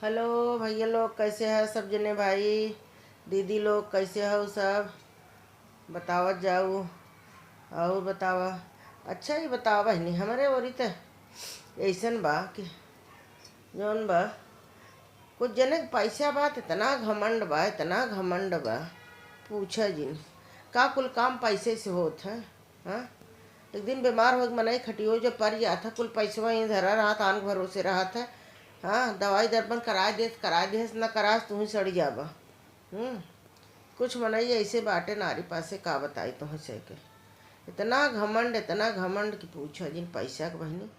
Hello भैया लोग, कैसे हैं सब जने? भाई दीदी लोग कैसे हो सब? बतावत जाऊ और बतावा। अच्छा ही बतावा बहनी, हमारे ओरी तो ऐसन बा कि जौन बा कुछ जने के पैसा बा त इतना घमंड बा, इतना घमंड बा, पूछा जिन का कुल काम पैसे से होत है। हाँ, एक दिन बीमार हो मनई खटियो जो पर जाता, कुल पैसवा ही धरा रहा आन भरोसे रहा था। हाँ, दवाई दर्पण करा दे न करास तू ही सड़ जाबा। हम्म कुछ मनई ऐसे बाटे नारी पासे का बताई तुह से के इतना घमंड कि पूछो जिन पैसा के बहनी।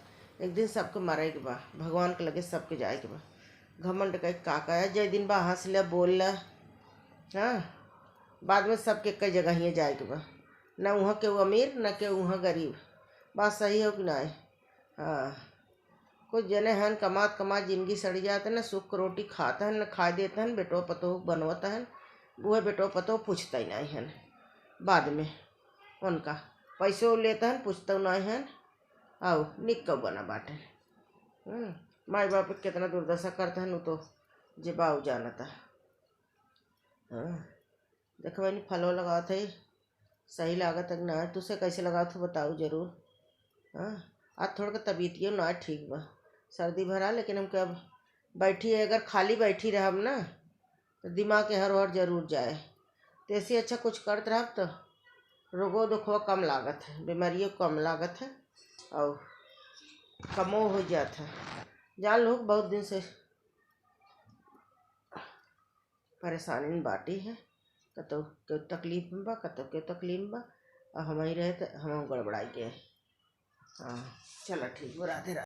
एक दिन सबके मरे के बा, भगवान के लगे सबके जाए के बा। घमंड का का कहा जय दिन बा हंस ले बोल ल। हाँ, बाद में सबके कई जगह ही जाए के बा, न वहाँ के वो अमीर न के वहाँ गरीब। बात सही हो कि नहीं? हाँ, कुछ जने हन कमात कमात जिंदगी सड़ जाते न, सुख के रोटी खाता हन न खा देते हन, बेटो पतो बनवता हन। वह बेटो पतो पूछता ही नहीं हन बाद में उनका पैसों लेता हन, पूछता नहीं हन। आओ निक्का बना बाटे। माई बाप के कितना दुर्दशा करता हन, वो तो जे बाऊ जानता। हाँ, देखो नहीं फलो लगा थे, सही लागत है ना? तुझसे कैसे लगा तो बताओ जरूर। हाँ, आज थोड़ा का तबीयतियो ना ठीक बा, सर्दी भरा, लेकिन हम कब बैठी है, अगर खाली बैठी रहब ना तो दिमाग के हर हर जरूर जाए। तो ऐसे अच्छा कुछ करते रह तो रोगो दुखो कम लागत है, बीमारियों कम लागत है और कमो हो जाता है। जान लोग बहुत दिन से परेशानी में बाटी है, कतो के तकलीफ में बा, कतो के तकलीफ बा, और हम ही रहे तो हम गड़बड़ाई गए। हाँ, चलो ठीक, राधे राधे।